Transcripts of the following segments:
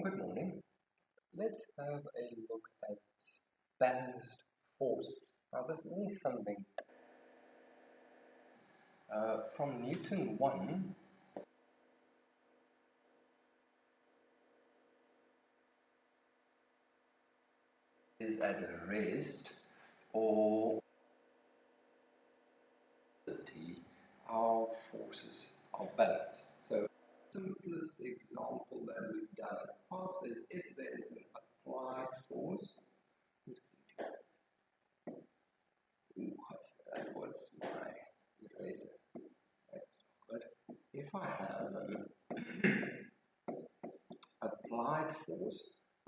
Good morning. Let's have a look at balanced forces. Now this means something. From Newton 1, is at rest, or our forces are balanced. So simplest example that we've done in the past is if there's an applied force, that was my eraser. That's good. If I have an applied force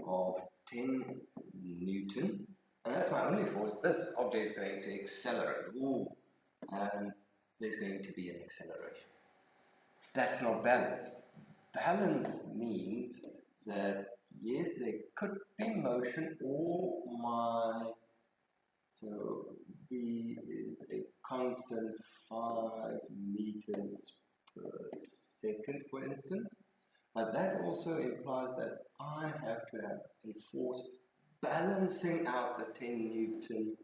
of 10 Newton, and that's my only force, this object is going to accelerate. And there's going to be an acceleration. That's not balanced. Balance means that yes, there could be motion, or so V is a constant 5 meters per second, for instance. But that also implies that I have to have a force balancing out the 10 Newton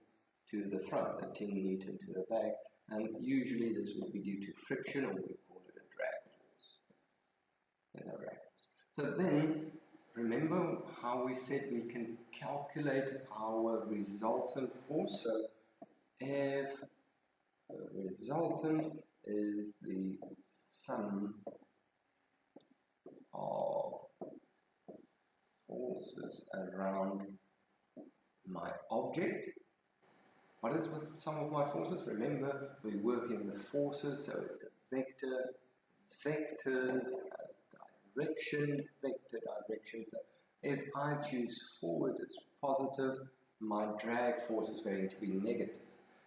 to the front, the 10 Newton to the back, and usually this would be due to friction, or we call it a drag force. There's a drag force. So then, remember how we said we can calculate our resultant force? So if the resultant is the sum of forces around my object. What is the sum of my forces? Remember, we're working with forces, so it's a vector. Vectors as direction, vector direction. So if I choose forward as positive, my drag force is going to be negative.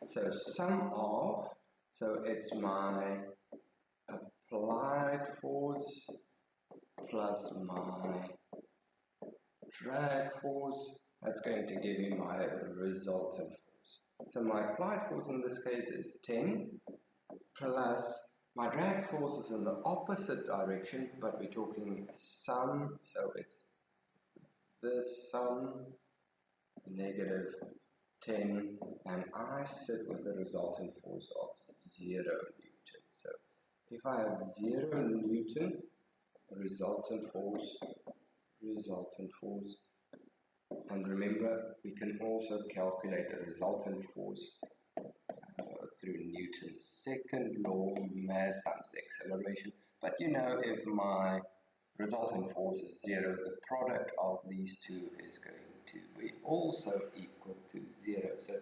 So sum of, so it's my applied force plus my drag force, that's going to give me my resultant force. So my applied force in this case is 10 plus my drag force is in the opposite direction, but we're talking sum, so it's this sum negative 10, and I sit with the resultant force of 0 Newton. So if I have 0 Newton, resultant force, and remember we can also calculate the resultant force through Newton's second law, mass times acceleration. But you know, if my resultant force is 0, the product of these two is going to be also equal to 0. So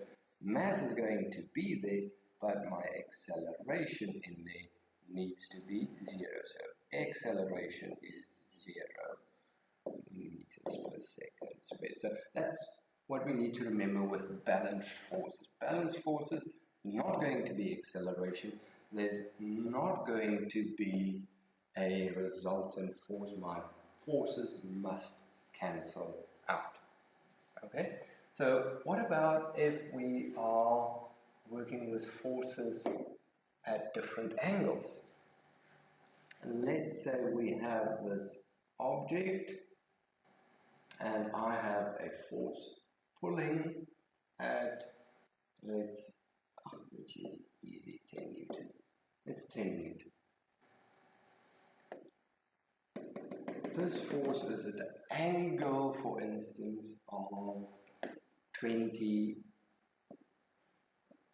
mass is going to be there, but my acceleration in there needs to be 0. So acceleration is 0 meters per second squared. So that's what we need to remember with balanced forces. Balanced forces, it's not going to be acceleration. There's not going to be a resultant force. My forces must cancel out. Okay, so what about if we are working with forces at different angles? Let's say we have this object and I have a force pulling at, which is easy, 10 Newton. It's 10 Newton. This force is at an angle, for instance, of 20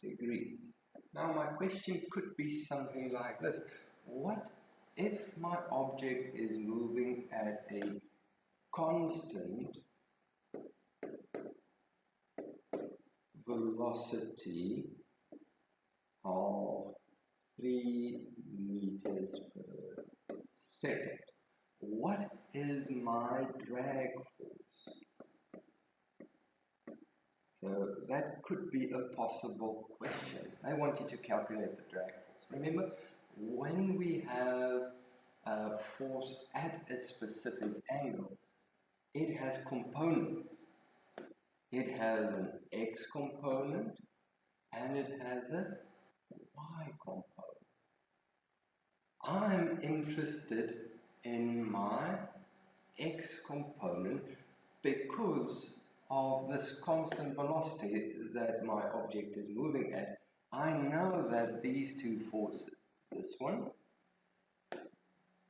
degrees. Now my question could be something like this. What if my object is moving at a constant velocity of 3 meters per second? What is my drag force? So that could be a possible question. I want you to calculate the drag force. Remember, when we have a force at a specific angle, it has components. It has an x component and it has a y component. I'm interested in my x component because of this constant velocity that my object is moving at. I know that these two forces, this one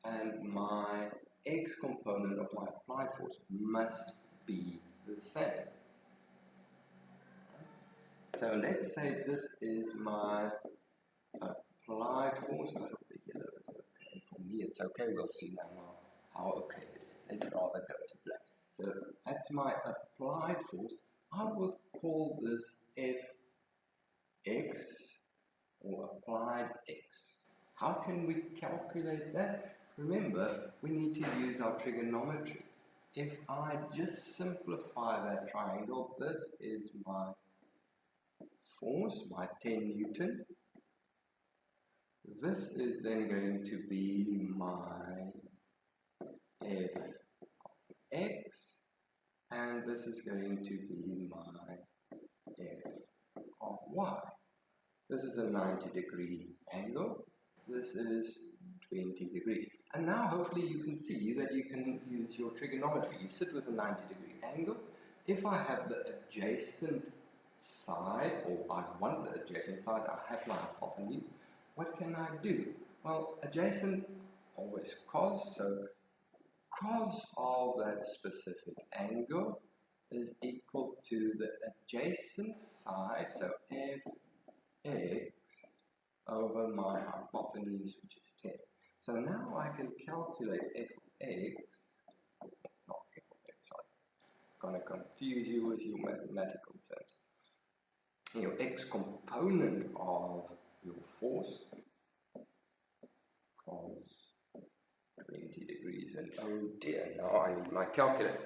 and my x component of my applied force, must be the same. So let's say this is my applied force. I hope the yellow is okay. For me it's okay. We'll see now how okay it is. Let's rather go to black. So that's my applied force. I would call this Fx or applied x. How can we calculate that? Remember, we need to use our trigonometry. If I just simplify that triangle, this is my force, my 10 Newton. This is then going to be my F of x, and this is going to be my F of y. This is a 90-degree angle. This is 20 degrees. And now hopefully you can see that you can use your trigonometry. You sit with a 90-degree angle. If I have the adjacent side, or I want the adjacent side, I have my hypotenuse, what can I do? Well, adjacent, always cos, so cos of that specific angle is equal to the adjacent side, so fx over my hypotenuse, which is 10. So now I can calculate f of x, not f of x, sorry, I'm going to confuse you with your mathematical terms. Your x component of your force, cos 20 degrees, and oh dear, now I need my calculator.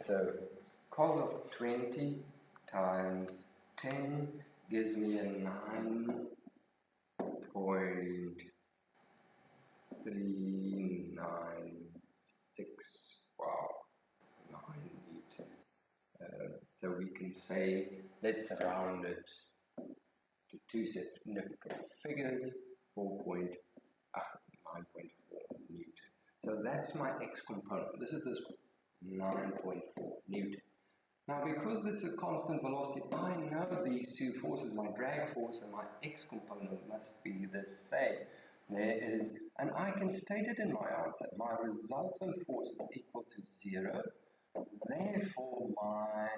So cos of 20 times 10 gives me a 9.396, wow, 9 Newton. So we can say, let's round it to two significant figures, 9.4 Newton. So that's my x component. This is this 9.4 Newton. Now because it's a constant velocity, I know these two forces, my drag force and my x component, must be the same. There it is. And I can state it in my answer. My resultant force is equal to 0. Therefore my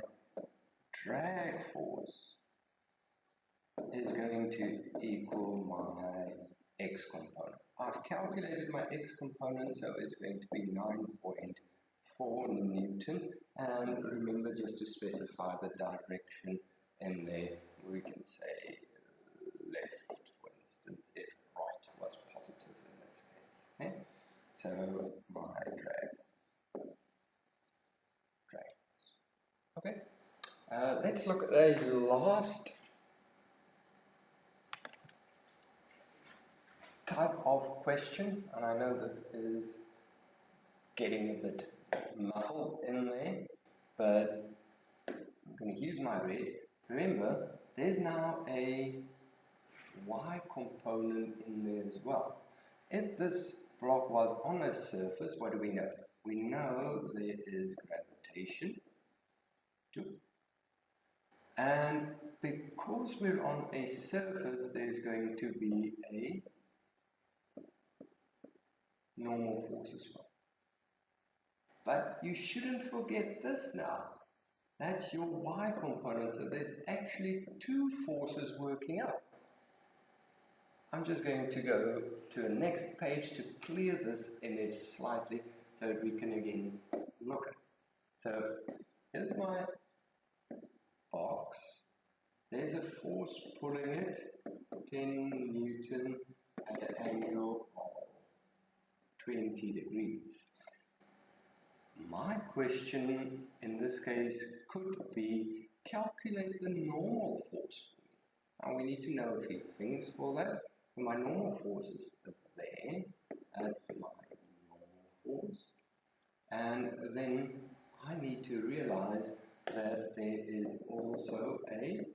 drag force is going to equal my x component. I've calculated my x component, so it's going to be 9.4 Newton, and remember just to specify the direction in there. We can say left, for instance, if right was positive in this case. Okay? So my drag. Okay. Let's look at a last type of question, and I know this is getting a bit muddled in there, but I'm going to use my red. Remember, there's now a y component in there as well. If this block was on a surface, what do we know? We know there is gravitation too. And because we're on a surface, there's going to be a normal force as well. But you shouldn't forget this now. That's your y component, so there's actually two forces working out. I'm just going to go to the next page to clear this image slightly so that we can again look at it. So here's my box. There's a force pulling it, 10 Newton at an angle of 20 degrees. My question in this case could be, calculate the normal force. Now we need to know a few things for that. My normal force is there, that's my normal force. And then I need to realize that there is also a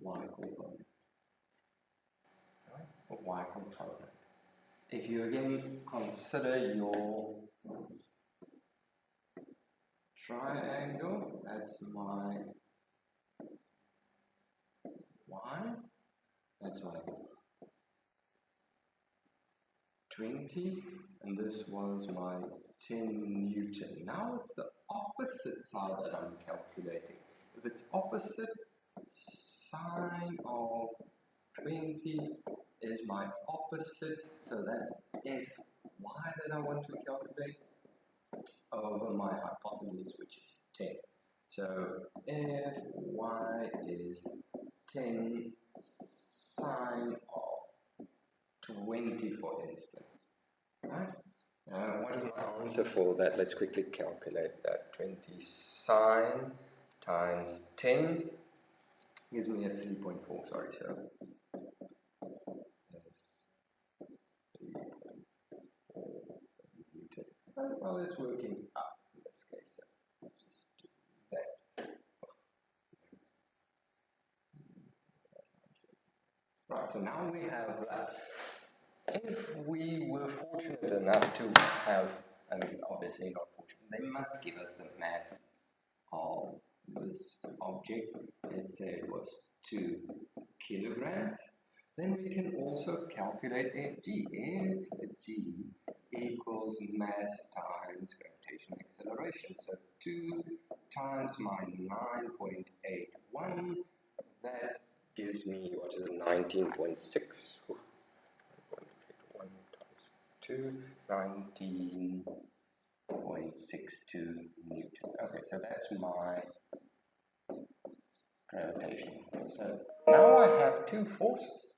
y component. Right? The y component. If you again consider your triangle, that's my y, that's my 20, and this was my 10 Newton. Now it's the opposite side that I'm calculating. If it's opposite, sine of 20 is my opposite, so that's Fy that I want to calculate over my hypotenuse, which is 10. So Fy is 10 sine of 20, for instance. Right? What is my answer for that? Let's quickly calculate that. 20 sine times 10 gives me a 3.4, sorry, so that's 3.4 Newton. Well, it's working up in this case, so let's just do that. Right, so now we have that. If we were fortunate enough to have, I mean, obviously not fortunate, they must give us the mass of this object. Let's say it was 2 kilograms. Then we can also calculate Fg. Fg equals mass times gravitational acceleration. So 2 times my 9.81, that gives me, what is it, 19.6. 19.62 Newton. Okay, so that's my gravitation. So now I have two forces.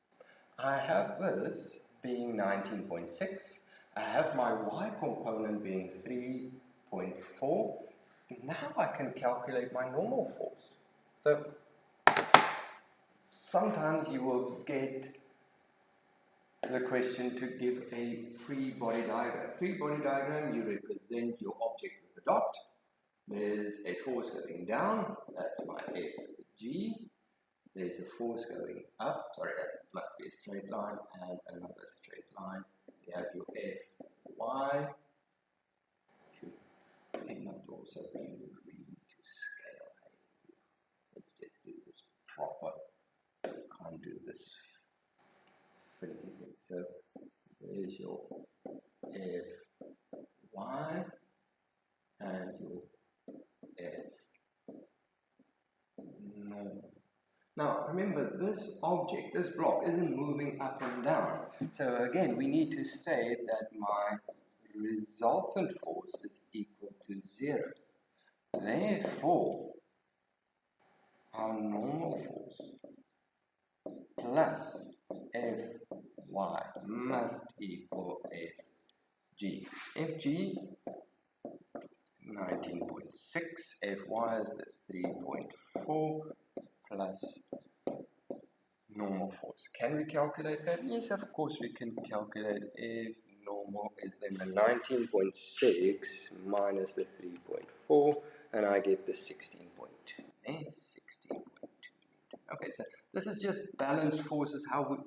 I have this being 19.6. I have my y component being 3.4. Now I can calculate my normal force. So sometimes you will get the question to give a free body diagram. Free body diagram, you represent your object with a dot. There's a force going down, that's my Fg. There's a force going up, sorry, that must be a straight line, and another straight line. You have your Fy. It must also be, we need to scale. Let's just do this proper. Can't do this. So there's your Fy and your F normal. Now remember, this object, this block, isn't moving up and down. So again, we need to say that my resultant force is equal to 0. Therefore, our normal force plus Fy must equal Fg. Fg 19.6, Fy is the 3.4 plus normal force. Can we calculate that? Yes, of course we can calculate. If normal is then the 19.6 minus the 3.4, and I get the 16.2. 16.2. Okay, so this is just balanced forces, how we,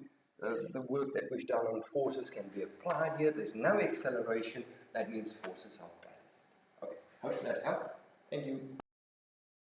the work that we've done on forces can be applied here. There's no acceleration, that means forces are balanced. Okay, hope that helped. Thank you.